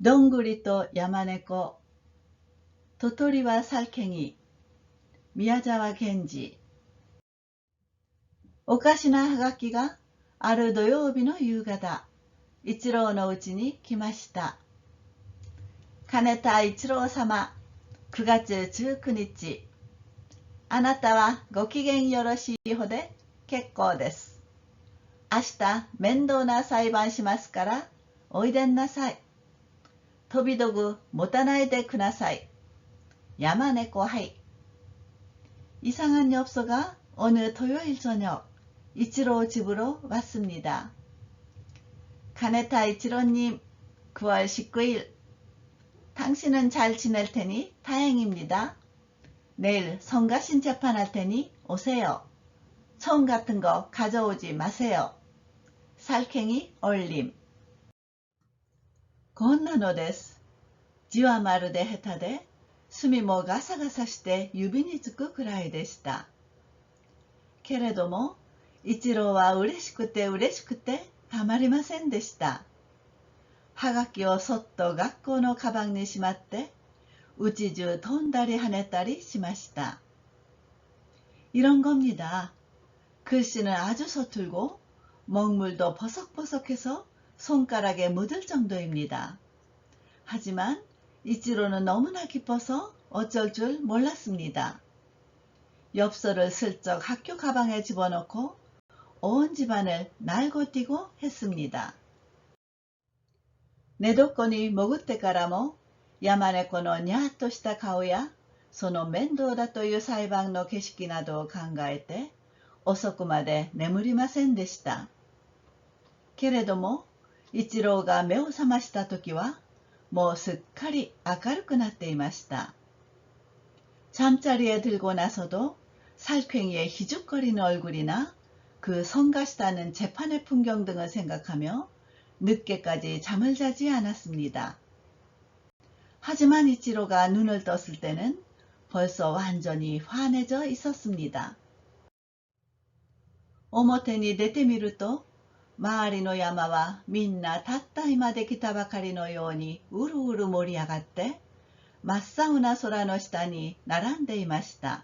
どんぐりと山猫、ととりはさけぎ、宮沢賢治。おかしなはがきがある土曜日の夕方、一郎のうちに来ました。金田一郎様、9月19日。あなたはご機嫌よろしいほで結構です。明日面倒な裁判しますからおいでんなさい。飛び道具持たないでください。야마 내고 하이. 이상한 엽서가 어느 토요일 저녁 이치로 집으로 왔습니다. 카네타 이치로님, 9월 19일. 당신은 잘 지낼 테니 다행입니다. 내일 성가신 재판할 테니 오세요. 총 같은 거 가져오지 마세요. 살쾡이 올림. こんなのです。字はまるで下手で、墨もガサガサして指につくくらいでした。けれども、一郎は嬉しくて嬉しくてたまりませんでした。はがきをそっと学校のカバンにしまって、うち中飛んだり跳ねたりしました。이런 겁니다. 글씨는 아주 서툴고 먹물도 버석버석해서 손가락에 묻을 정도입니다. 하지만 이치로는 너무나 기뻐서 어쩔 줄 몰랐습니다. 엽서를 슬쩍 학교 가방에 집어넣고 온 집안을 날고 뛰고 했습니다. 寝床に潜ってからも山猫のにゃっとした顔やその面倒だという裁判の景色などを考えて遅くまで眠りませんでした。けれども一郎が目を覚ました時はもうすっかり明るくなっていました。잠자리에 들고 나서도 살쾡이의 희죽거리는 얼굴이나 그 성가시다는 재판의 풍경 등을 생각하며 늦게까지 잠을 자지 않았습니다. 하지만 이치로가 눈을 떴을 때는 벌써 완전히 환해져 있었습니다. 表に出てみると周りの山はみんなたった今できたばかりのようにうるうる盛り上がって真っ青な空の下に並んでいました。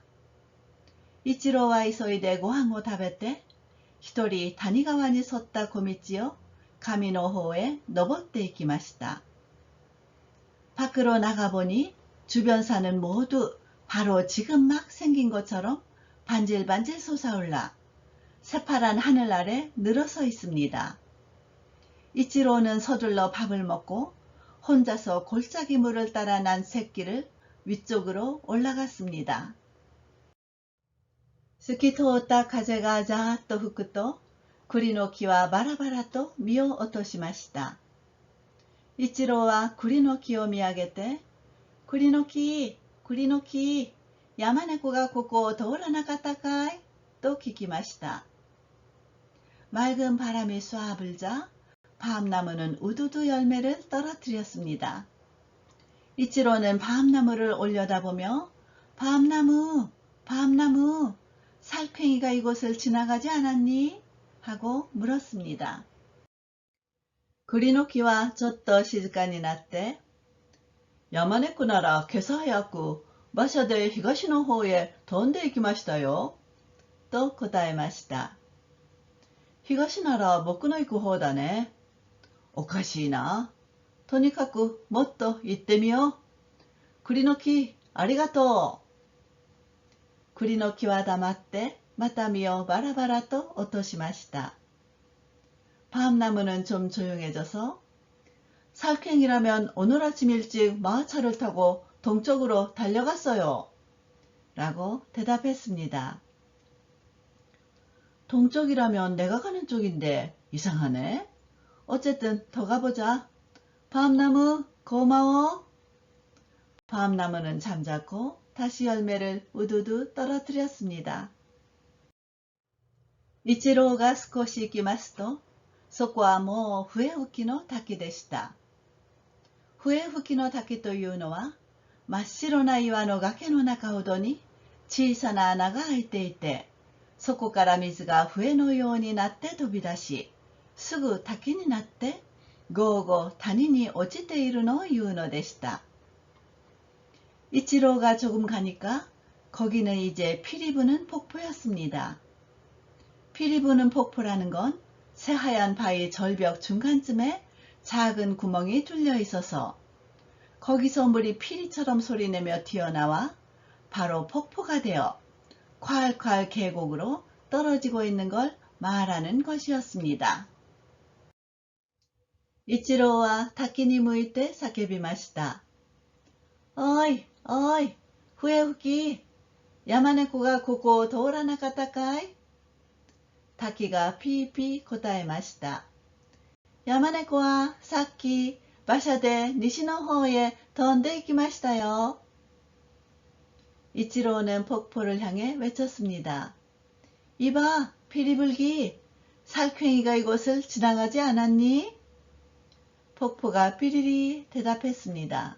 一郎は急いでご飯を食べて一人谷川に沿った小道を上の方へ登っていきました。밖으로 나가보니 주변 산은 모두 바로 지금 막 생긴 것처럼 반질반질 솟아올라 새파란 하늘 아래 늘어서 있습니다. 이치로는 서둘러 밥을 먹고 혼자서 골짜기 물을 따라 난 새길을 위쪽으로 올라갔습니다. 透き通った風がざーっと吹くと栗の木はバラバラと実を落としました。一郎は栗の木を見上げて、栗の木、栗の木、山猫がここを通らなかったかいと聞きました。맑은 바람이 쏴 불자 밤나무는 우두두 열매를 떨어뜨렸습니다. 이치로는 밤나무를 올려다보며 밤나무, 밤나무, 살쾡이가 이곳을 지나가지 않았니? 하고 물었습니다. 栗の木はちょっと静かになって、山猫なら今朝早く馬車で東の方へ飛んで行きましたよ、と答えました。東なら僕の行く方だね。おかしいな。とにかくもっと行ってみよう。栗の木、ありがとう。栗の木は黙ってまた実をバラバラと落としました。밤나무는 좀 조용해져서 살쾡이라면 오늘 아침 일찍 마차를 타고 동쪽으로 달려갔어요. 라고 대답했습니다. 동쪽이라면 내가 가는 쪽인데 이상하네. 어쨌든 더 가보자. 밤나무 고마워. 밤나무는 잠자코 다시 열매를 우두두 떨어뜨렸습니다. 이치로가少し行きますとそこはもう笛吹きの滝でした。笛吹きの滝というのは真っ白な岩の崖の中ほどに小さな穴が開いていて、そこから水が笛のようになって飛び出し、すぐ滝になってゴーゴー谷に落ちているのを言うのでした。이치로가 조금 가니까 거기는 이제 피리 부는 폭포였습니다. 피리 부는 폭포라는 건 새하얀 바위 절벽 중간쯤에 작은 구멍이 뚫려 있어서 거기서 물이 피리처럼 소리내며 튀어나와 바로 폭포가 되어 콸콸 계곡으로 떨어지고 있는 걸 말하는 것이었습니다. 이치로와 타키니 무이테叫びました. 어이, 어이, 후에후키, 야마네코가 고고 도우라나카타카이? 타키가 피이피 答えました. 야마네코와 사키馬車で西の方へ飛んで行きましたよ. 이치로는 폭포를 향해 외쳤습니다. 이봐, 피리불기, 살쾡이가 이곳을 지나가지 않았니? 폭포가 삐리리 대답했습니다.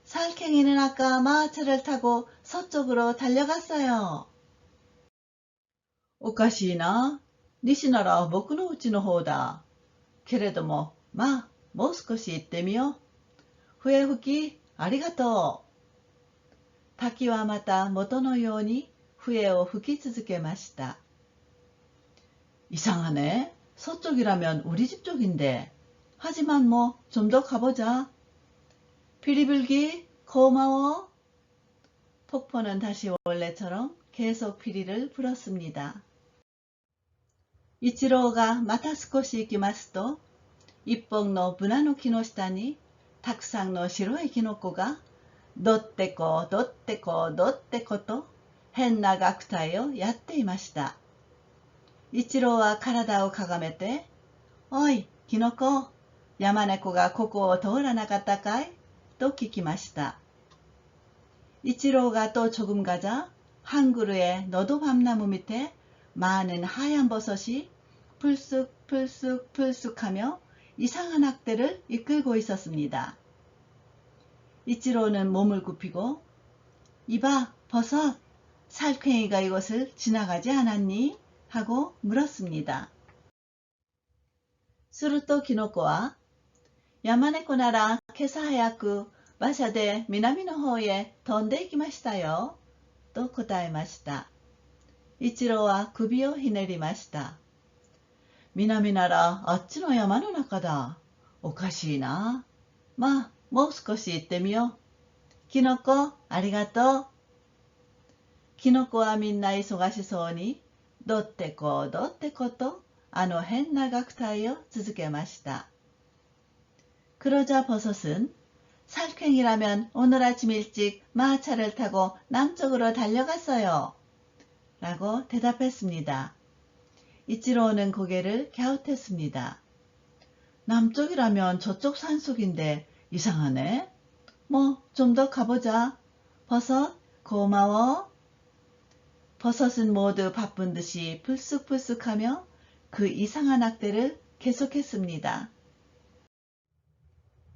살쾡이는 아까 마차를 타고 서쪽으로 달려갔어요. おかしいな。西なら僕の家の方だ。けれども、まあ、もう少し行ってみよう。笛吹き、ありがとう。滝はまた元のように笛を吹き続けました。이상하네. 서쪽이라면 우리 집 쪽인데. 하지만 뭐 좀 더 가보자. 피리불기, 고마워. 폭포는 다시 원래처럼 계속 피리를 불었습니다. 이치로가 마타少し行きますと、一本のブナの木の下にたくさんの白いキノコがどってこどってこどってこと変な楽隊をやっていました。一郎は体をかがめて、おい、キノコ、山猫がここを通らなかったかいと聞きました。一郎が또 조금 가자 한 그루의 너도밤나무 밑에 많은 하얀 버섯이 풀쑥풀쑥풀쑥하며 이상한 학대를 이끌고 있었습니다. 이치로는 몸을 굽히고 이봐 버섯 살쾡이가 이곳을 지나가지 않았니? 하고 물었습니다. するとキノコは山猫なら今朝早く馬車で南の方へ飛んで行きましたよと答えました。一郎は首をひねりました。南ならあっちの山の中だ。おかしいな。まあ、もう少し行ってみよう。キノコ、ありがとう。キノコはみんな忙しそうに、どってこどってことあの変な楽隊を続けました。그러자 버섯은 살쾡이라면 오늘 아침 일찍 마차를 타고 남쪽으로 달려갔어요. 라고 대답했습니다. 이치로는 고개를 갸웃했습니다. 남쪽이라면 저쪽 산속인데 이상하네. 뭐 좀 더 가보자. 버섯 고마워. 버섯은 모두 바쁜 듯이 불쑥불쑥하며 그 이상한 학대를 계속했습니다.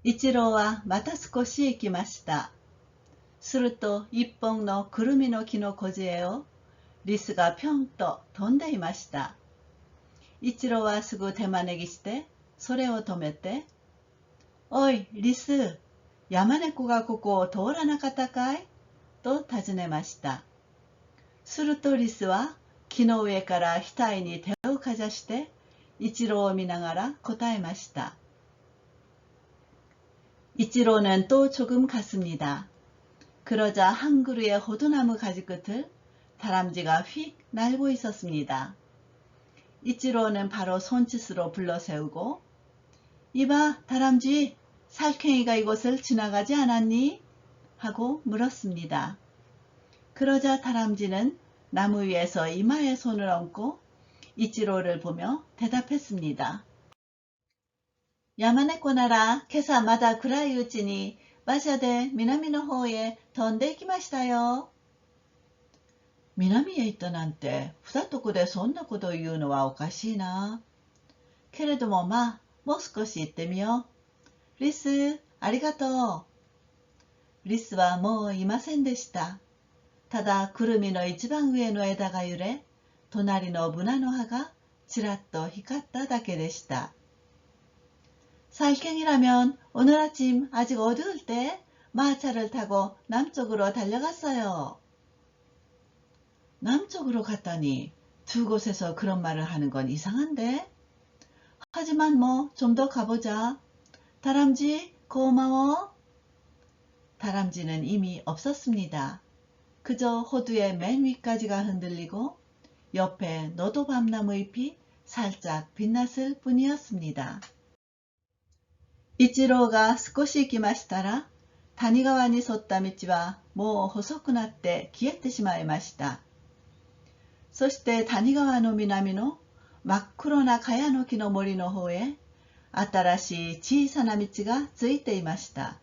이치로와また少し行きました。すると一本のくるみの木の小杖をリスがぴょんと飛んでいました。一郎はすぐ手招きしてそれを止めて、おい、リス、山猫がここを通らなかったかいと尋ねました。するとリスは木の上から額に手をかざして一郎を見ながら答えました。이치로는 또 조금 갔습니다. 그러자 한 그루의 호두나무 가지 끝을 다람쥐가 휙 날고 있었습니다. 이치로는 바로 손짓으로 불러세우고 이봐 다람쥐 살쾡이가 이곳을 지나가지 않았니? 하고 물었습니다. 그러자 다람쥐는 나무 위에서 이마에 손을 얹고 이치로를 보며 대답했습니다. 山猫なら今朝まだ暗いうちに馬車で南の方へ飛んで行きましたよ。南へ行ったなんて二床でそんなことを言うのはおかしいな。けれどもまあ、もう少し行ってみよう。リス、ありがとう。リスはもういませんでした。ただくるみの一番上の枝が揺れ、隣のブナの葉がちらっと光っただけでした。 살쾡이라면 오늘 아침 아직 어두울 때 마차를 타고 남쪽으로 달려갔어요. 남쪽으로 갔다니 두 곳에서 그런 말을 하는 건 이상한데? 하지만 뭐 좀 더 가보자. 다람쥐 고마워. 다람쥐는 이미 없었습니다. 그저 호두의 맨 위까지가 흔들리고 옆에 너도밤나무 잎이 살짝 빛났을 뿐이었습니다. 이치로우가少し行きましたら、谷川に沿った道はもう細くなって消えてしまいました。そして谷川の南の真っ黒な茅の木の森の方へ、新しい小さな道がついていました。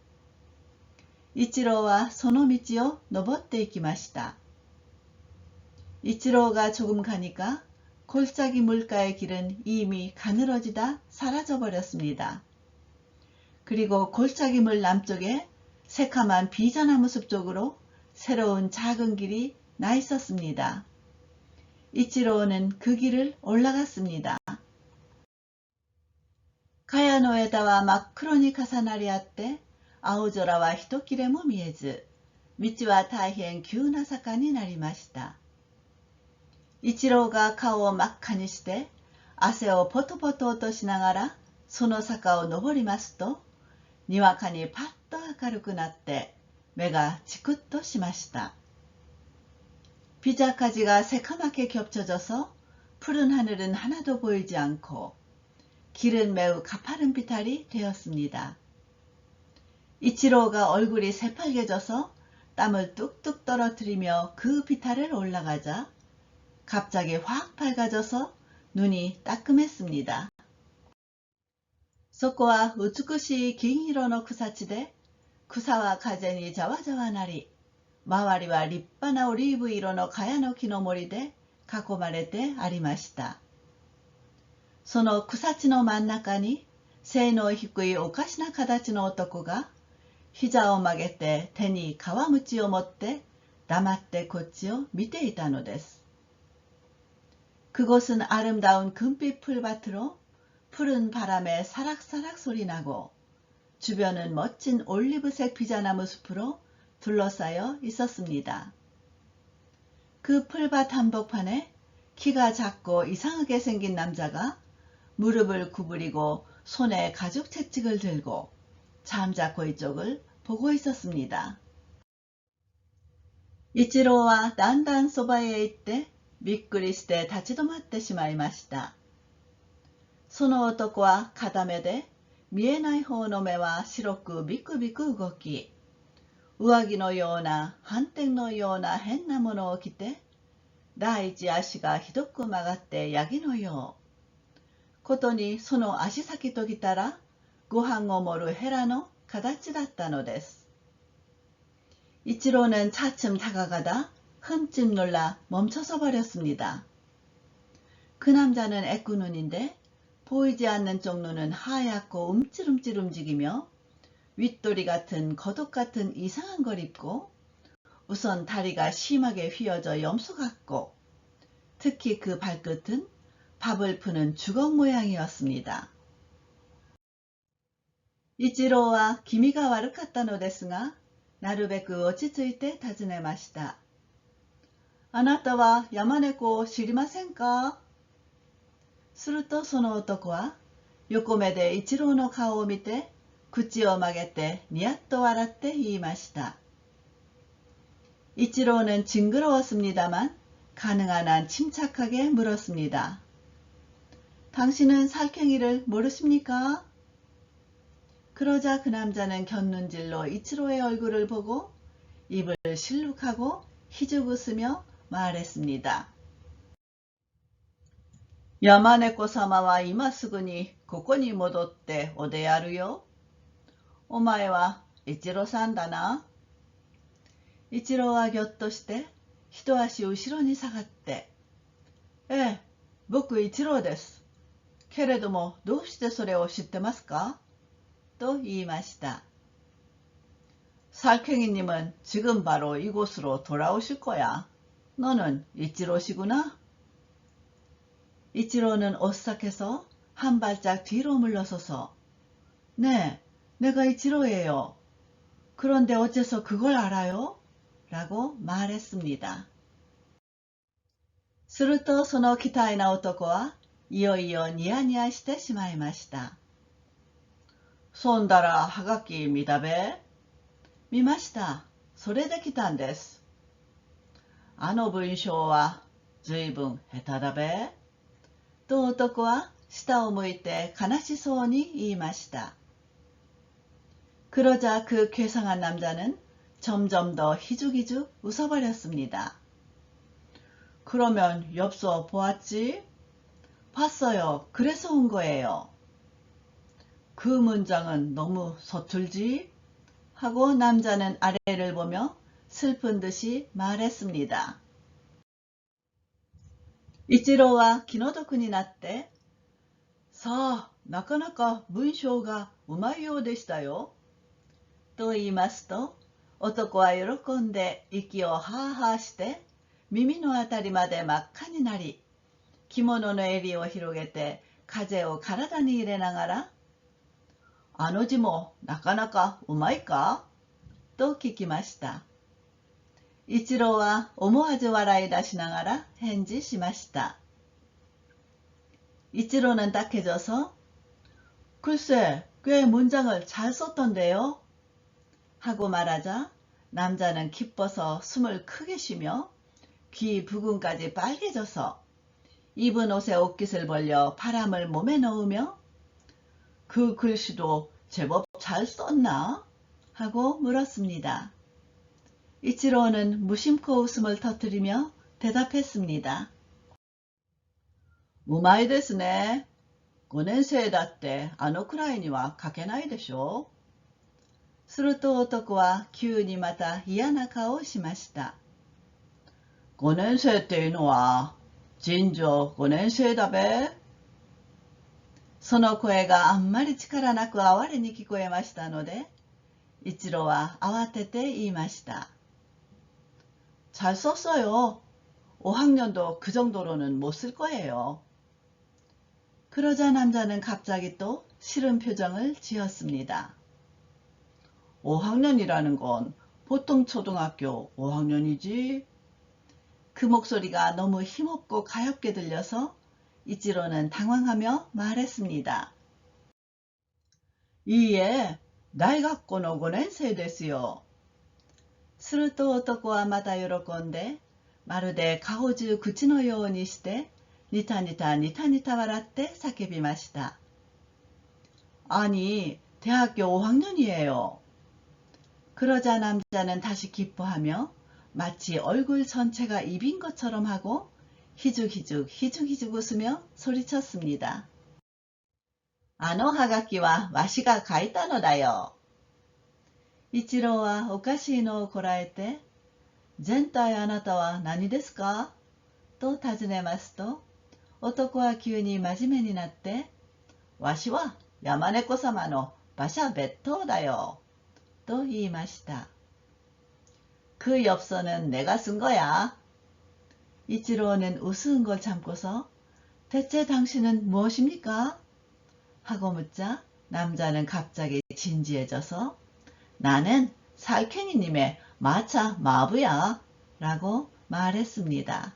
一郎はその道を登っていきました。이치로우가 조금 가니까 골짜기 물가의 길은 이미 가늘어지다 사라져 버렸습니다. 그리고 골짜기 물 남쪽에 새카만 비자나무 숲 쪽으로 새로운 작은 길이 나 있었습니다. 이치로우는 그 길을 올라갔습니다. 茅の枝は真っ黒に重なり合って青空は一切れも見えず、道は大変急な坂になりました。一郎が顔を真っ赤にして汗をポトポト落としながらその坂を登りますと、にわかにパッと明るくなって目がチクッとしました。비자까지가 새카맣게 겹쳐져서 푸른 하늘은 하나도 보이지 않고 길은 매우 가파른 비탈이 되었습니다. 이치로우가 얼굴이 새빨개져서 땀을 뚝뚝 떨어뜨리며 그 비탈을 올라가자 갑자기 확 밝아져서 눈이 따끔했습니다. そこは美しい金色の草地で、草は風にざわざわなり、周りは立派なオリーブ色の茅の木の森で囲まれてありました。その草地の真ん中に背の低いおかしな形の男が膝を曲げて手に皮鞭を持って黙ってこっちを見ていたのです。그곳은 아름다운 금빛 풀밭으로 푸른 바람에 사락사락 소리나고 주변은 멋진 올리브색 비자나무 숲으로 둘러싸여 있었습니다. 그 풀밭 한복판에 키가 작고 이상하게 생긴 남자가 무릎을 구부리고 손에 가죽 채찍을 들고 잠자코 이쪽을 보고 있었습니다. 이치로우와 단단 소바에 있대 びっくりして立ち止まってしまいました。その男は片目で、見えない方の目は白くビクビク動き、上着のような斑点のような変なものを着て、第一足がひどく曲がってヤギのよう。ことにその足先ときたら、ご飯を盛るヘラの形だったのです。이치로우는 차츰 다가가다 흠집 놀라 멈춰서 버렸습니다. 그 남자는 애꾸눈인데 보이지 않는 쪽 눈은 하얗고 움찔움찔 움직이며 윗도리 같은 거독 같은 이상한 걸 입고 우선 다리가 심하게 휘어져 염소 같고 특히 그 발끝은 밥을 푸는 주걱 모양이었습니다. 이치로우와 기미가悪かったのですがなるべく落ち着いて尋ねました。あなたは山猫を知りませんか？するとその男は横目で一郎の顔を見て口を曲げてニヤッと笑って言いました。이치로우는 징그러웠습니다만 가능한 한 침착하게 물었습니다. 당신은 살쾡이를 모르십니까? 그러자 그 남자는 곁눈질로 이치로의 얼굴을 보고 입을 실룩하고 희죽 웃으며 말했습니다. 山猫様は今すぐにここに戻っておでやるよ。お前は一郎さんだな。一郎はぎょっとして一足後ろに下がって、ええ、僕一郎です。けれどもどうしてそれを知ってますかと言いました。살쾡이님은 지금 바로 이곳으로 돌아오실 거야. 너는 이치로시구나. 이치로는 오싹해서 한 발짝 뒤로 물러서서 네, 내가 이치로예요. 그런데 어째서 그걸 알아요? 라고 말했습니다. するとその期待な男はいよいよニヤニヤしてしまいました。そんだらはがき見たべ？見ました。それで来たんです。あの文章はずいぶん下手だべ？と男は下を向いて悲しそうに言いました。그러자 그 괴상한 남자는 점점 더 희죽희죽 웃어버렸습니다. 그러면 엽서 보았지? 봤어요. 그래서 온 거예요. 그 문장은 너무 서툴지? 하고 남자는 아래를 보며 슬픈 듯이 말했습니다. 이치로와 기노도쿠니 나tte, さあ、なかなか文章がうまいようでしたよ。と言いますと、男は喜んで息をはあはあして耳のあたりまで真っ赤になり、着物の襟を広げて風を体に入れながら、あの字もなかなかうまいかと聞きました。一郎は思わず笑い出しながら返事しました。이치로는 딱해져서 글쎄 꽤 문장을 잘 썼던데요. 하고 말하자 남자는 기뻐서 숨을 크게 쉬며 귀 부근까지 빨개져서 입은 옷에 옷깃을 벌려 바람을 몸에 넣으며 그 글씨도 제법 잘 썼나? 하고 물었습니다. 이치로는 무심코 웃음을 터뜨리며 대답했습니다. うまいですね。5年生だってあのくらいには書けないでしょう。すると男は急にまた嫌な顔をしました。5年生っていうのは尋常5年生だべ。その声があんまり力なく哀れに聞こえましたので、一郎は慌てて言いました。잘 썼어요. 5학년도 그 정도로는 못 쓸 거예요. 그러자 남자는 갑자기 또 싫은 표정을 지었습니다. 5학년이라는 건 보통 초등학교 5학년이지. 그 목소리가 너무 힘없고 가엽게 들려서 이치로는 당황하며 말했습니다. 이에大学校の 5年生ですよ。すると男はまた喜んで、まるで顔中口のようにして、ニタニタニタニタ笑って叫びました。아니、대학교 5학년이에요. 그러자 남자는 다시 기뻐하며 마치 얼굴 전체가 입인 것처럼 하고 희죽희죽 희죽희죽 웃으며 소리쳤습니다. あのはがきはわしが書いたのだよ。一郎はおかしいのをこらえて、全体あなたは何ですかと尋ねますと、男は急に真面目になって、わしは山猫様の馬車別当だよ。또言いました。그 엽서는 내가 쓴 거야. 이치로는 우스운 걸 참고서 대체 당신은 무엇입니까? 하고 묻자 남자는 갑자기 진지해져서 나는 살쾡이님의 마차 마부야 라고 말했습니다.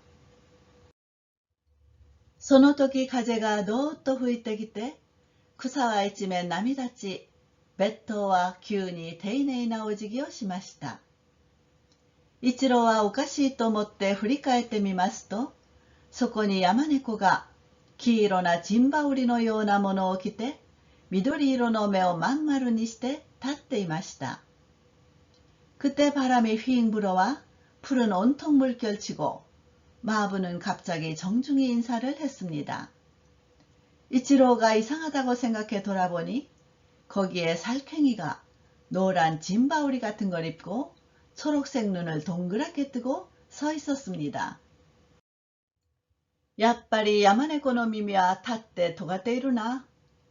その時風がどーっと吹いてきて草は一面波立ち別当は急に丁寧なお辞儀をしました。一郎はおかしいと思って振り返ってみますと、そこに山猫が黄色な陣羽織のようなものを着て、緑色の目をまん丸にして立っていました。그때 바람이 휘잉 불어와 풀은 온통 물결치고 마부는 갑자기 정중히 인사를 했습니다. 이치로가 이상하다고 생각해 돌아보니 거기에 살쾡이가 노란 짐바우리 같은 걸 입고 초록색 눈을 동그랗게 뜨고 서 있었습니다. やっぱり山猫の耳は立って尖っているな、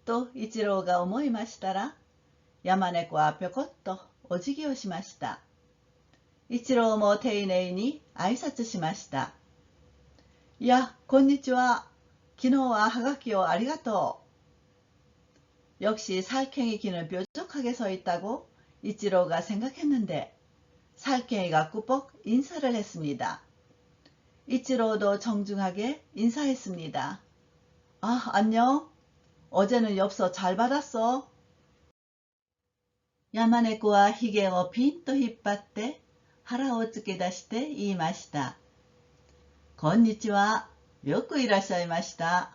と一郎が思いましたら、山猫はぴょこっとお辞儀をしました。一郎も丁寧に挨拶しました。いや、こんにちは。昨日ははがきをありがとう。 역시 살쾡이 귀는 뾰족하게 서 있다고 이치로가 생각했는데 살쾡이가 꾸벅 인사를 했습니다. 이치로도 정중하게 인사했습니다. 아, 안녕. 어제는 엽서 잘 받았어. 야마네코와 히게をピンと引っ張って腹を突き出して言いました。こんにちは。よくいらっしゃいました。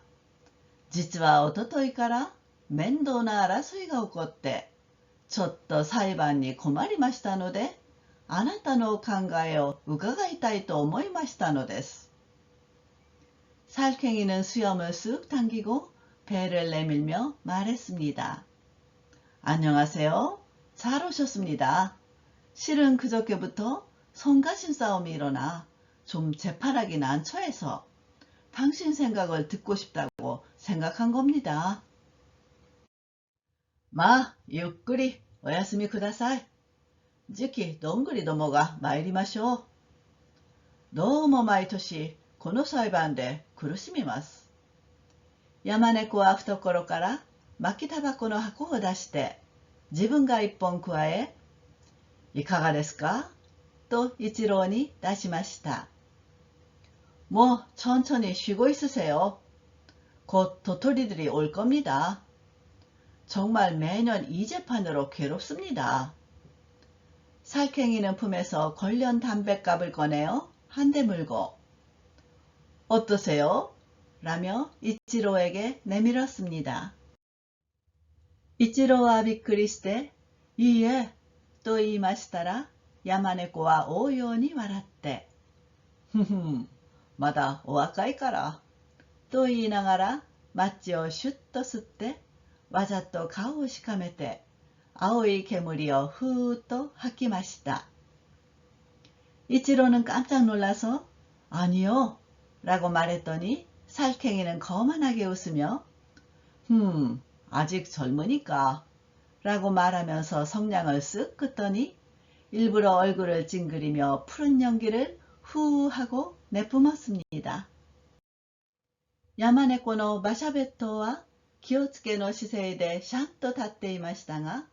実はおとといから面倒な争いが起こって、ちょっと裁判に困りましたので、あなたのお考えを伺いたいと思いましたのです。살쾡이는 수염을 쑥 당기고 배를 내밀며 말했습니다. 안녕하세요. 잘 오셨습니다. 실은 그저께부터 성가신 싸움이 일어나 좀 재판하기 난처해서 당신 생각을 듣고 싶다고 생각한 겁니다. 마, ゆっくりお休みください。次期どんぐりどもが参りましょう。どうも毎年この裁判で苦しみます。山猫は懐から巻きタバコの箱を出して自分が一本くわえ、いかがですかと一郎に出しました。もう천천히 쉬고 있으세요. 곧 도토리들이 올 겁니다. 정말 매년 이 재판으로 괴롭습니다. 살쾡이는 품에서 걸련 담뱃갑을 꺼내어 한 대 물고 어떠세요? 라며 이치로에게 내밀었습니다. 이치로와 비크리스테 이에と言いましたら山猫は応用に笑ってふふまだお若いからと言いながらマッチをシュッと吸ってわざと顔をしかめて青い煙をふーっと吐きました。이치로는 깜짝 놀라서 아니요 라고 말했더니 살쾡이는 거만하게 웃으며 아직 젊으니까 라고 말하면서 성냥을 쓱 긋더니 일부러 얼굴을 찡그리며 푸른 연기를 후 하고 내뿜었습니다. 야마네코の馬車別当は気をつけの姿勢でシャンと立っていましたが、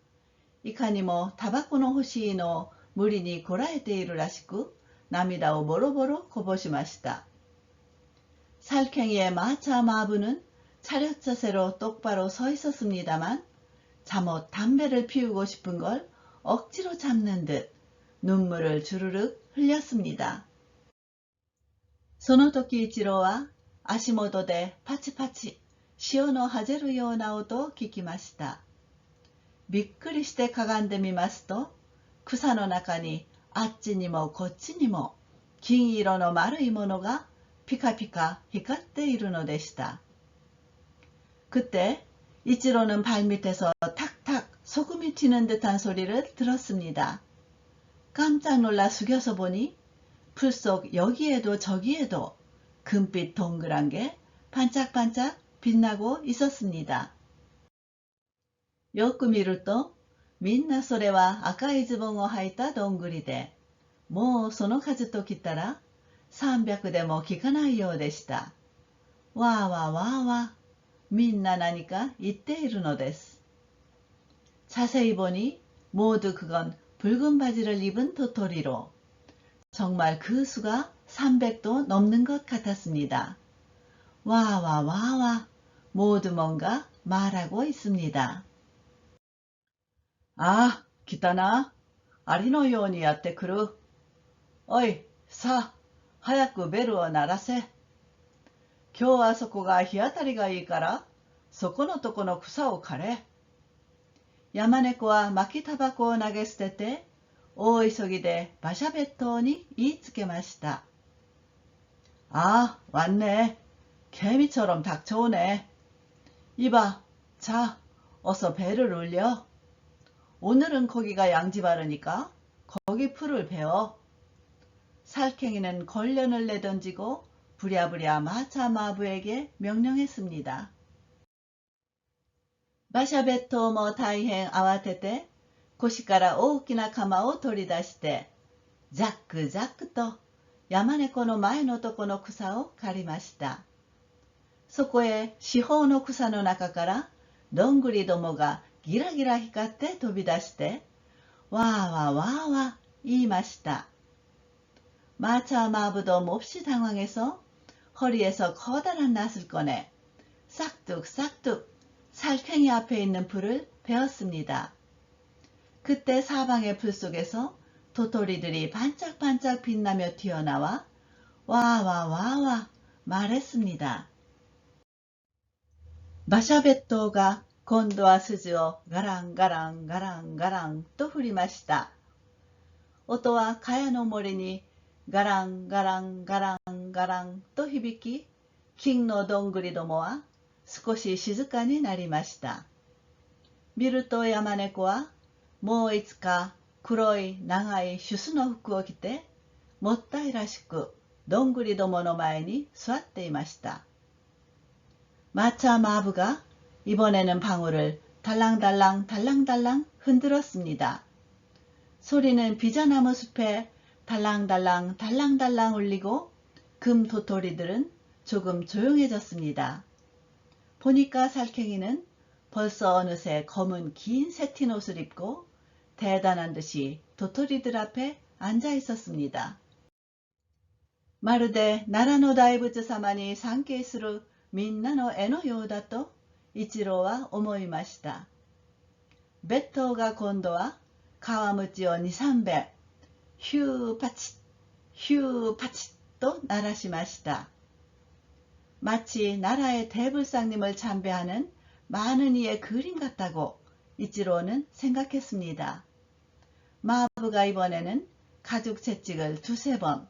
いかにもタバコの欲しいのを無理にこらえているらしく、涙をボロボロこぼしました。살쾡이의 마차 마부는 차렷 자세로 똑바로 서 있었습니다만 잠옷 담배를 피우고 싶은 걸 억지로 참는 듯 눈물을 주르륵 흘렸습니다. その時一郎は足元でパチパチ潮のはぜるような音を聞きました。びっくりしてかがんでみますと、草の中にあっちにもこっちにも金色の丸いものがピカピカ光っているのでした。그때 이치로는 발밑에서 탁탁 소금이 튀는 듯한 소리를 들었습니다. 깜짝 놀라 숙여서 보니 풀 속 여기에도 저기에도 금빛 동그란 게 반짝반짝 빛나고 있었습니다. よく見ると、みんなそれは赤いズボンを履いたどんぐりで、もうその数ときたら300でも効かないようでした。わーわーわーわー。みんな何か言っているのです。자세히 보니 모두 그건 붉은 바지를 입은 도토리로 정말 그 수가 300도 넘는 것 같았습니다. 와와와와 모두 뭔가 말하고 있습니다. 아, 기타나 아리노ようにやってくる。おい、さあ、早くベルを鳴らせ。今日はそこが日当たりがいいから、そこのとこの草を刈れ。山猫は巻きタバコを投げ捨てて、大急ぎで馬車別当に言いつけました。아, 왔네. 개미처럼 닥쳐오네. 이봐, 자, 어서 배를 올려. 오늘은 거기가 양지바르니까 거기 풀을 베어. 살쾡이는 걸련을 내던지고 부랴부랴 마차 마부에게 명령했습니다. 馬車別当も大変慌てて腰から大きな鎌を取り出してザックザックと山猫の前のとこの草を刈りました。そこへ四方の草の中からどんぐりどもがギラギラ光って飛び出して、わーわーわーわー言いました。마차 마부도 몹시 당황해서 허리에서 커다란 낫을 꺼내 싹둑싹둑 살쾡이 앞에 있는 불을 베었습니다. 그때 사방의 불 속에서 도토리들이 반짝반짝 빛나며 튀어나와 와와와와 말했습니다. 마샤베토가 곤도와 스즈오 가랑가랑 가랑가랑 또 후리마시다. 音は茅の森にガランガランガランガランと響き、金のどんぐりどもは少し静かになりました。見ると山猫はもういつか黒い長いシュスの服を着て、もったいらしくどんぐりどもの前に座っていました。마차 마부가 이번에는 방울을 달랑달랑 달랑달랑 흔들었습니다. 소리는 비자나무 숲에 달랑달랑 달랑달랑 울리고 금 도토리들은 조금 조용해졌습니다. 보니까 살쾡이는 벌써 어느새 검은 긴 새틴 옷을 입고 대단한 듯이 도토리들 앞에 앉아 있었습니다. まるで奈良の大仏様に参詣するみんなの絵のようだと一郎は思いました。別当が今度は皮鞭を2、3べん、ヒューパチッ、ヒューパチッと鳴らしました。마치 나라의 대불상님을 참배하는 많은 이의 그림 같다고 이치로는 생각했습니다. 마부가 이번에는 가죽 채찍을 두세 번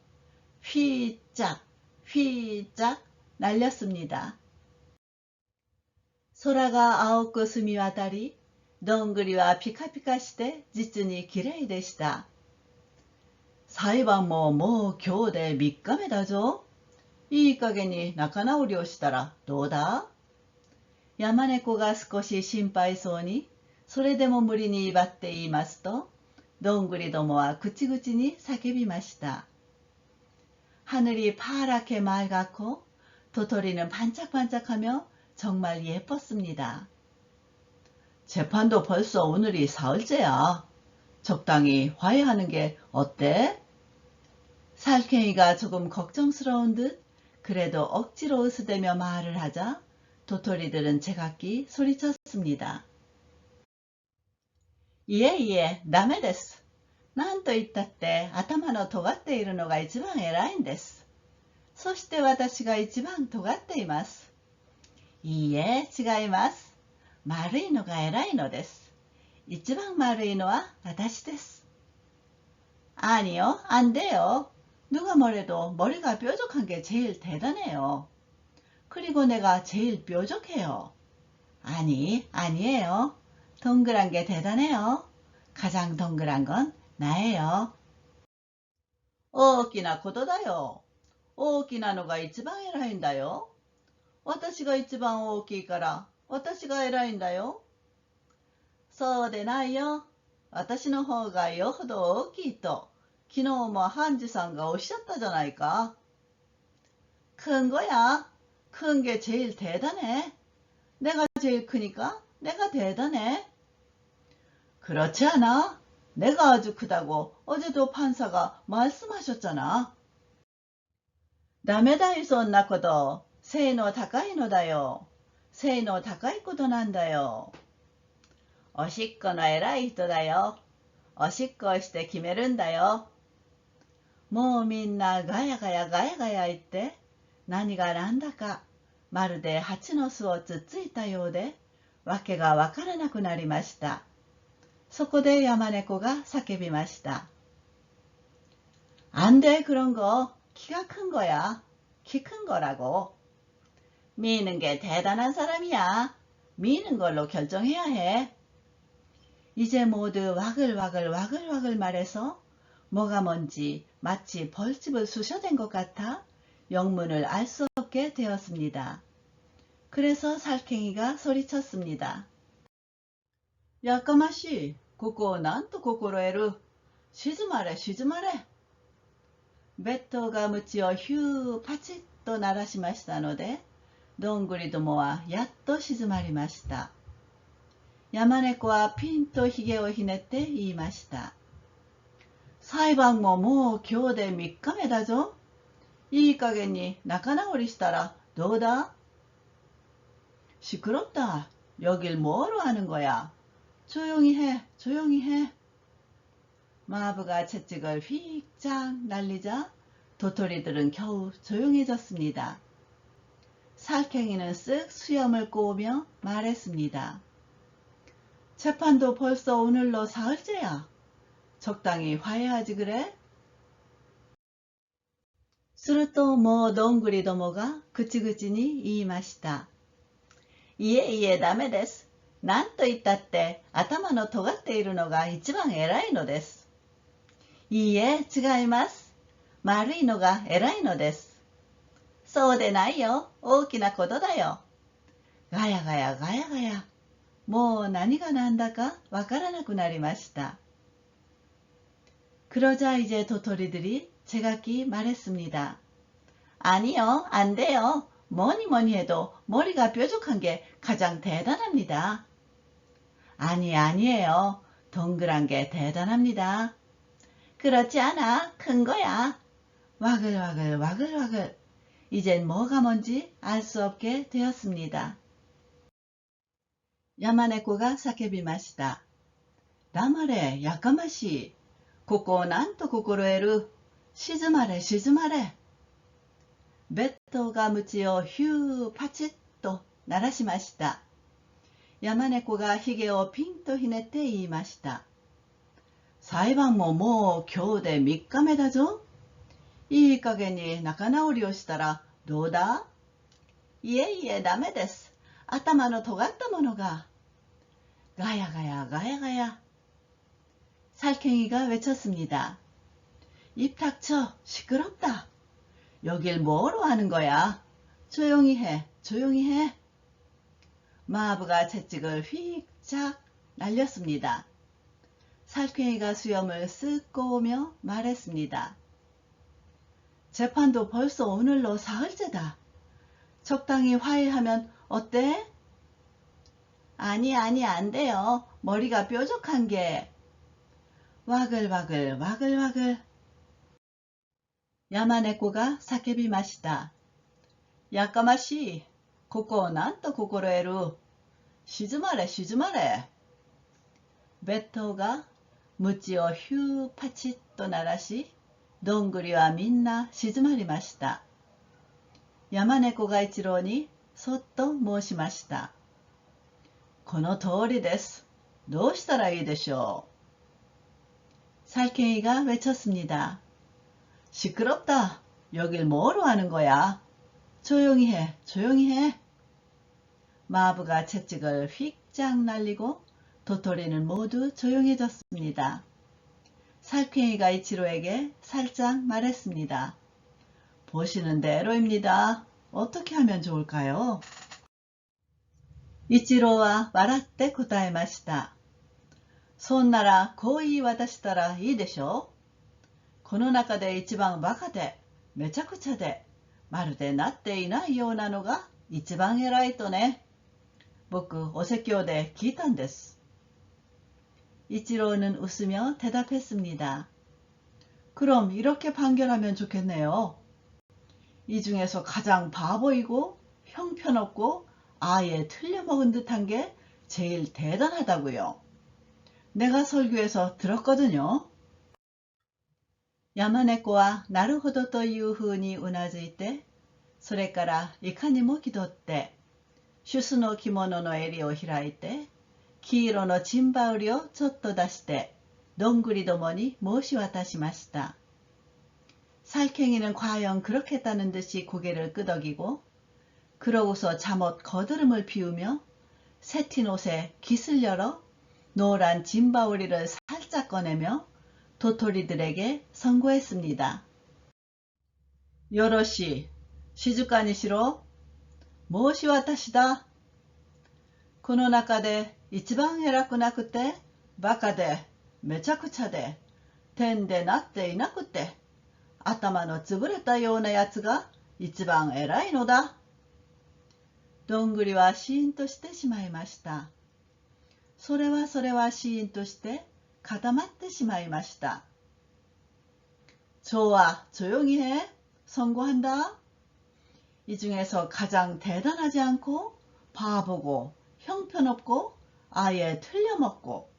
휘짝 휘짝 날렸습니다. 소라가 아홉 곳음이 와다리どんぐりはピカピカして実にきれいでした。裁判ももう今日で3日目だぞ。いい加減に仲直りをしたらどうだ？山猫が少し心配そうに、それでも無理に威張って言いますと、どんぐりどもは口々に叫びました。하늘이 파랗게 맑았고 도토리는 반짝반짝하며 정말 예뻤습니다. 재판도 벌써 오늘이 사흘째야. 적당히 화해하는 게 어때? 살쾡이가 조금 걱정스러운 듯 그래도 억지로 으스대며 말을 하자 도토리들은 제각기 소리쳤습니다. 이에ダメです。なんと言ったって頭の尖っているのが一番偉いんです。そして私が一番尖っています。いいえ、違います。丸いのが偉いのです。一番丸いのは私です。아니요, 안 돼요. 누가 뭐래도 머리가 뾰족한 게 제일 대단해요. 그리고 내가 제일 뾰족해요. 아니에요. 동그란 게 대단해요. 가장 동그란 건 나예요. 大きなことだよ。大きなのが一番偉いんだよ。私が一番大きいから私が偉いんだよ。そうでないよ。私の方がよほど大きいと昨日も判事さんがおっしゃったじゃないか。큰 거야. 큰 게 제일 대단해. 내가 제일 크니까 내가 대단해. 그렇지 않아? 내가 아주 크다고 어제도 판사가 말씀하셨잖아. ダメだいそんなこと。背の高いのだよ。背の高いことなんだよ。おしっこの偉い人だよ。おしっこをして決めるんだよ。もうみんなガヤガヤガヤガヤ言って、何がなんだか、まるで蜂の巣をつっついたようで、わけがわからなくなりました。そこで山猫が叫びました。안 돼 그런 거. 키가 큰 거야. 키 큰 거라고. 미는 게 대단한 사람이야. 미는 걸로 결정해야 해. 이제 모두 와글와글 말해서 뭐가 뭔지 마치 벌집을 쑤셔댄 것 같아 영문을 알 수 없게 되었습니다. 그래서 살쾡이가 소리쳤습니다. 야까마씨, ここをなんと心得る。静まれ静まれ。別当が鞭をヒューパチッと鳴らしましたので、どんぐりどもはやっと静まりました。山猫はピンとひげをひねって言いました。裁判ももう今日で3日目だぞ。いい加減に仲直りしたらどうだ? 시끄럽다. 여길 뭐하러 하는 거야? 조용히 해, 조용히 해. 마부가 채찍을 휙짝 날리자 도토리들은 겨우 조용해졌습니다. 살쾡이는 쓱 수염을 꼬으며 말했습니다. 재판도 벌써 오늘로 사흘째야. 적당히 화해하지 그래? するともうどんぐりどもが口々に言いました。いえいえダメです。なんと言ったって頭の尖っているのが一番偉いのです。いいえ違います。丸いのが偉いのです。そうでないよ。大きなことだよ。ガヤガヤガヤガヤ。もう何が何だかわからなくなりました。그러자 이제 도토리들이 제각기 말했습니다. 아니요, 안 돼요. 뭐니 뭐니 해도 머리가 뾰족한 게 가장 대단합니다. 아니에요. 동그란 게 대단합니다. 그렇지 않아. 큰 거야. 와글와글 와글와글. 이젠 뭐가 뭔지 알 수 없게 되었습니다. 야마네코가 叫びました。黙れ、やかましい。ここをなんと心得る。静まれ、静まれ。ベッドが鞭をヒューパチッと鳴らしました。山猫がひげをピンとひねって言いました。裁判ももう今日で3日目だぞ。いい加減に仲直りをしたらどうだ? いえいえダメです。頭の尖ったものが。ガヤガヤガヤガヤ。살쾡이가 외쳤습니다. 입 닥쳐, 시끄럽다. 여길 뭐로 하는 거야? 조용히 해, 조용히 해. 마부가 채찍을 휙짝 날렸습니다. 살쾡이가 수염을 쓱 꼬으며 말했습니다. 재판도 벌써 오늘로 사흘째다. 적당히 화해하면 어때? 아니 안 돼요. 머리가 뾰족한 게. 와글와글 와글와글. 야마네코가 叫びました。やかましい。ここをなんと心得る。静まれ静まれ。ベッドが鞭をヒューパチッと鳴らし、どんぐりはみんな静まりました。山猫が一郎にそっと申しました。この通りです。どうしたらいいでしょう。살쾡이가 외쳤습니다. 시끄럽다. 여길 뭐로 하는 거야? 조용히 해, 조용히 해. 마부가 채찍을 휙짝 날리고 도토리는 모두 조용해졌습니다. 살쾡이가 이치로에게 살짝 말했습니다. 보시는 대로입니다. 어떻게 하면 좋을까요? 이치로와笑って答えました。そんならこう言い渡したらいいでしょう。この中で一番バカでめちゃくちゃでまるでなっていないようなのが一番偉いとね。僕お説教で聞いたんです。이치로는 웃으며 대답했습니다. 그럼 이렇게 판결하면 좋겠네요. 이 중에서 가장 바보이고 형편없고 아예 틀려먹은 듯한 게 제일 대단하다고요. 내가 설교에서 들었거든요. 山猫はなるほどというふうにうなずいて、それからいかにも気取って、シュスの着物の襟を開いて、黄色のチンバウリをちょっと出して、どんぐりどもに申し渡しました。살쾡이는 과연 그렇게 했다는 듯이 고개를 끄덕이고, 그러고서 잠옷 거드름을 피우며 새틴 옷에 깃을 열어 노란 짐바우리를 살짝 꺼내며 도토리들에게 선고했습니다. 요로시, 시주까니시로, 모시 와타시다. この中で一番偉くなくて、バカで、めちゃくちゃで、点でなっていなくて、頭の潰れたようなやつが一番偉いのだ。どんぐりはシーンとしてしまいました。それはシーンとして固まってしまいました。좋아, 조용히 해. 선고한다. 이 중에서 가장 대단하지 않고 바보고 형편없고 아예 틀려먹고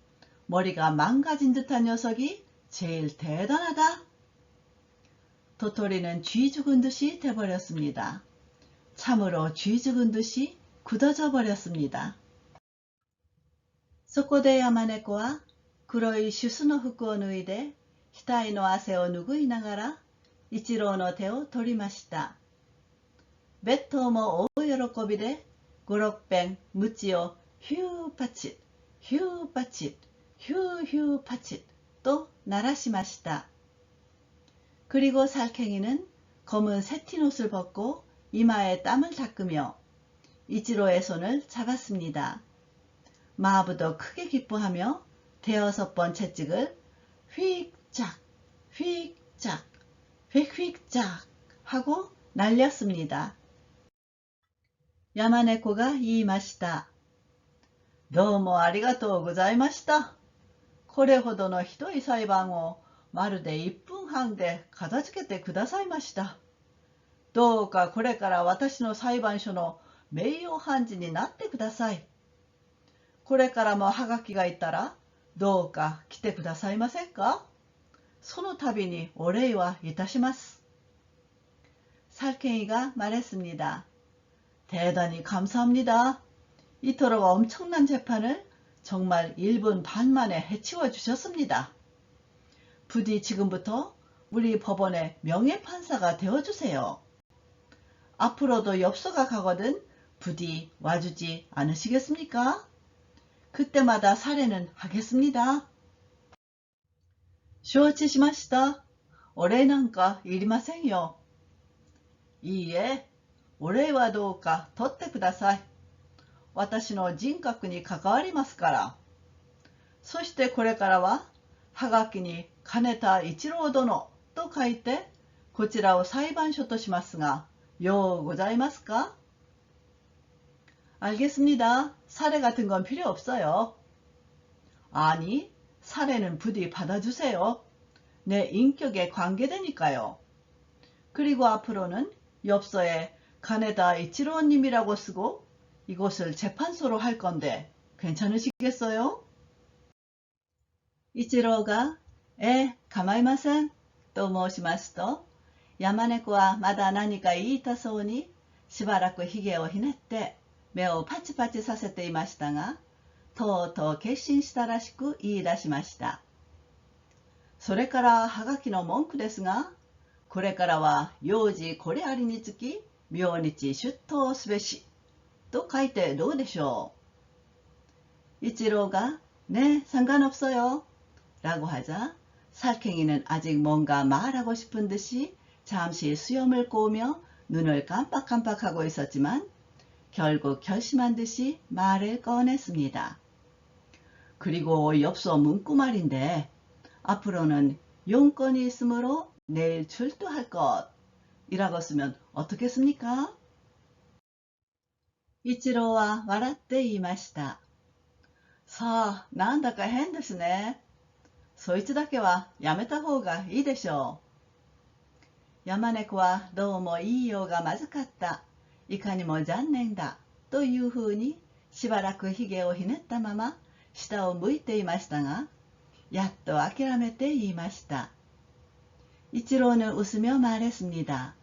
머리가 망가진 듯한 녀석이 제일 대단하다. 도토리는 쥐 죽은 듯이 돼버렸습니다. 참으로 쥐 죽은 듯이 굳어져 버렸습니다. そこで山猫は黒いシュスの服を脱いで額の汗を拭いながら一郎の手を取りました。別当も大喜びで5、6遍鞭をヒューパチッ、ヒューパチッ、ヒューヒューパチッと鳴らしました。그리고 살쾡이는 검은 새티옷을 벗고 이마에 땀을 닦으며 이치로의 손을 잡았습니다. 마부도 크게 기뻐하며 대여섯 번 채찍을 휙짝, 휙짝, 휙휙짝 하고 날렸습니다. 야마네코가 이이마시다. どうもありがとうございました。これほどのひどい裁判をまるで1分半で片付けてくださいました。どうかこれから私の裁判所の名誉判事になってください。これからもハガキがいたらどうか来てくださいませんか。その度にお礼はいたします。살쾡이가 말했습니다. 대단히 감사합니다. 이토록 엄청난 재판을 정말 1분 반 만에 해치워 주셨습니다. 부디 지금부터 우리 법원의 명예판사가 되어주세요. 앞으로도 엽서가 가거든 부디 와주지 않으시겠습니까? 그때마다 살해는 하겠습니다. 承知しました。お礼なんかいりませんよ。いいえ、お礼はどうか取ってください。私の人格に関わりますから。そしてこれからは、はがきに金田一郎殿と書いて、こちらを裁判所としますが、ようございますか。알겠습니다. 사례 같은 건 필요 없어요. 아니, 사례는 부디 받아주세요. 내 인격에 관계되니까요. 그리고 앞으로는 엽서에 가네다 이치로님이라고 쓰고 이곳을 재판소로 할 건데 괜찮으시겠어요? 이치로가 가마이마센と申しますと、山猫はまだ何か言いたそうにしばらくひげをひねって目をパチパチさせていましたが、とうとう決心したらしく言い出しました。それからはがきの文句ですが、これからは幼児これありにつき明日出頭すべしと書いてどうでしょう。이치로가 네, 상관없어요 라고 하자 살쾡이는 아직 뭔가 말하고 싶은 듯이 잠시 수염을 꼬으며 눈을 깜빡깜빡하고 있었지만 결국 결심한 듯이 말을 꺼냈습니다. 그리고 엽서 문구 말인데 앞으로는 용건이 있으므로 내일 출두할 것이라고 쓰면 어떻겠습니까? 이치로와 笑って言いました。さあ、なんだか変ですね。そいつだけはやめた方がいいでしょう。山猫はどうも言いようがまずかった。いかにも残念だ。というふうにしばらくひげをひねったまま下を向いていましたが、やっと諦めて言いました。이치로는 웃으며 말했습니다.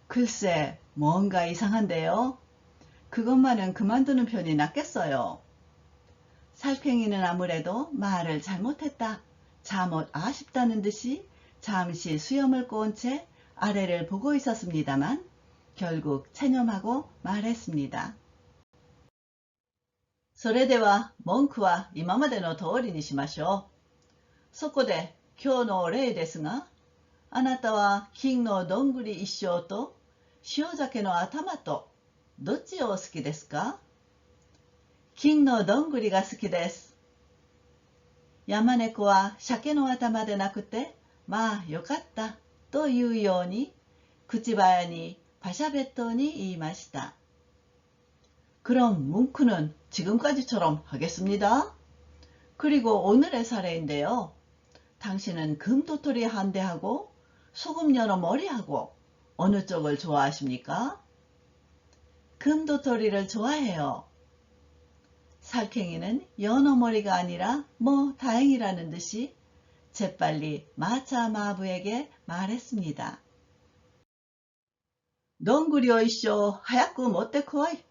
글쎄, 뭔가 이상한데요. 그것만은 그만두는 편이 낫겠어요. 살쾡이는 아무래도 말을 잘못했다, 잘못 아쉽다는 듯이 잠시 수염을 꼬은 채 아래를 보고 있었습니다만 결국 체념하고 말했습니다. それでは文句は今までの通りにしましょう。そこで今日の例ですが、あなたは金のどんぐり一升と塩鮭の頭とどっちをお好きですか？金のどんぐりが好きです。山猫は鮭の頭でなくて、まあよかったというように口早にパシャベットに言いました。 그럼 뭉크는 지금까지처럼 하겠습니다. 그리고 오늘의 사례인데요. 당신은 금도토리 한 대하고 소금 연어 머리하고 어느 쪽을 좋아하십니까? 금도토리를 좋아해요. 살쾡이는 연어 머리가 아니라 뭐 다행이라는 듯이 재빨리 마차 마부에게 말했습니다. 덩구리오 이쇼 하얗고 못돼 코이.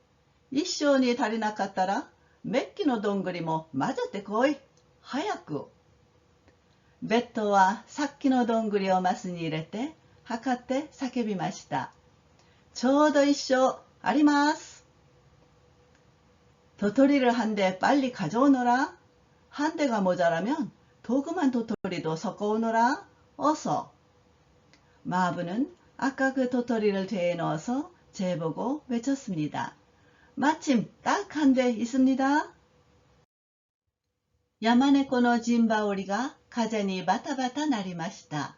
이쇼니 다리 낚았다라 몇 끼노 덩구리 뭐 맞았대 코이. 하얗고. 베토와 사키노 덩구리を 마스니 이랬대 하카테叫びました。ちょうど一緒あります。도토리를 한 대 빨리 가져오너라. 한 대가 모자라면 도그만 도토리도 섞어오너라. 어서. 마부는 아까 그 도토리를 대에 넣어서 재보고 외쳤습니다. 마침 딱 한 대 있습니다. 야마네코의 짐바오리가風にバタバタ鳴りました。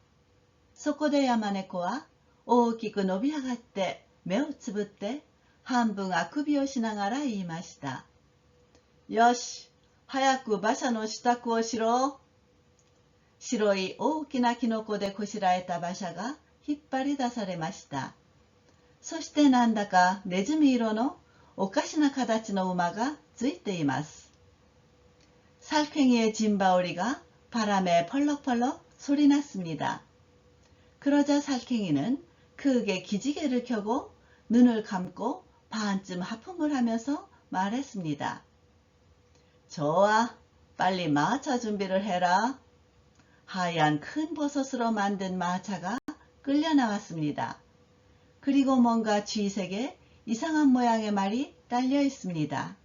そこで山猫は大きく伸び上がって目をつぶって半分あくびをしながら言いました。よし、早く馬車の支度をしろ。白い大きなキノコでこしらえた馬車が引っ張り出されました。そしてなんだかネズミ色のおかしな形の馬がついています。살쾡이의 짐바오리가 바람에 펄럭펄럭 소리났습니다. 그러자 살쾡이는 크게 기지개를 켜고 눈을 감고 반쯤 하품을 하면서 말했습니다. 좋아, 빨리 마차 준비를 해라. 하얀 큰 버섯으로 만든 마차가 끌려 나왔습니다. 그리고 뭔가 쥐색의 이상한 모양의 말이 달려 있습니다.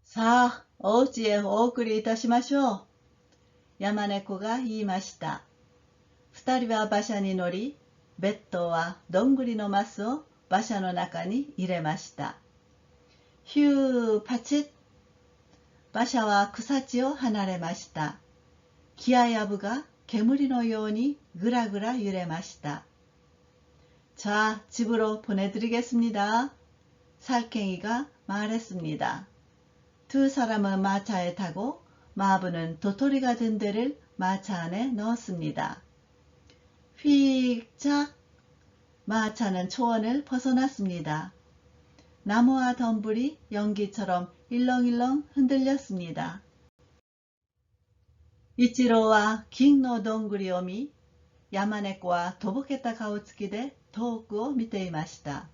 사, 어찌에お送りいたしましょう。山猫が言いました。二人は馬車に乗り、ベッドはどんぐりのマスを馬車の中に入れました。ヒューパチッ。馬車は草地を離れました。木や藪が煙のようにぐらぐら揺れました。자, 집으로 보내드리겠습니다. 살쾡이가 말했습니다. 두 사람은 마차에 타고 마부는 도토리가 든 데를 마차 안에 넣었습니다. 휙착! 마차는 초원을 벗어났습니다. 나무와 덤불이 연기처럼 일렁일렁 흔들렸습니다. 이치로와 긴노 동굴이 오미 야마네코와 도복했다顔つきで遠くを見ていました。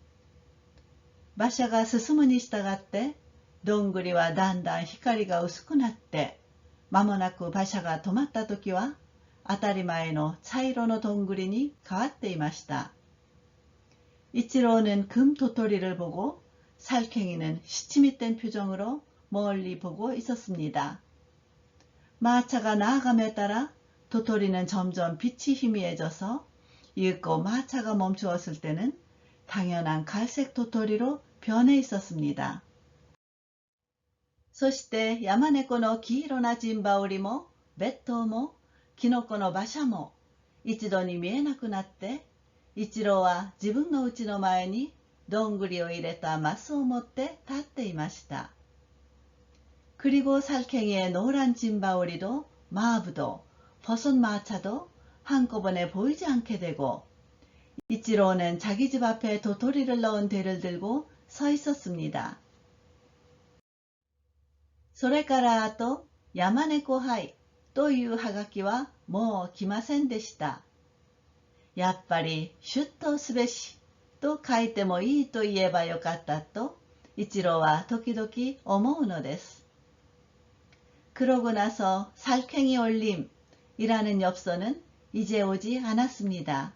馬車が進むに従ってどんぐりはだんだん光が薄くなって間もなく馬車が止まった時は当たり前の茶色のどんぐりに変わっていました。이치로는 금 도토리를 보고 살쾡이는 시침이 뗀 표정으로 멀리 보고 있었습니다. 마차가 나아감에 따라 도토리는 점점 빛이 희미해져서 이윽고 마차가 멈추었을 때는 당연한 갈색 도토리로 변해 있었습니다. そして山猫の黄色な陣羽織も別頭もキノコの馬車も一度に見えなくなって一郎は自分の家の前にどんぐりを入れたマスを持って立っていました。그리고 살쾡이의 노란 짐바오리도 마부도 버섯 마차도 한꺼번에 보이지 않게 되고 이치로는 자기 집 앞에 도토리를 넣은 대를 들고 서 있었습니다. それからあと山猫杯というはがきはもう来ませんでした。やっぱり出頭すべしと書いてもいいと言えばよかったと一郎は時々思うのです。그러고 나서 살쾡이 올림이라는 엽서는 이제 오지 않았습니다.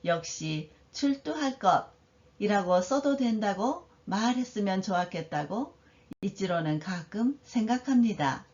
역시 출두할 것이라고 써도 된다고 말했으면 좋았겠다고 이치로는 가끔 생각합니다.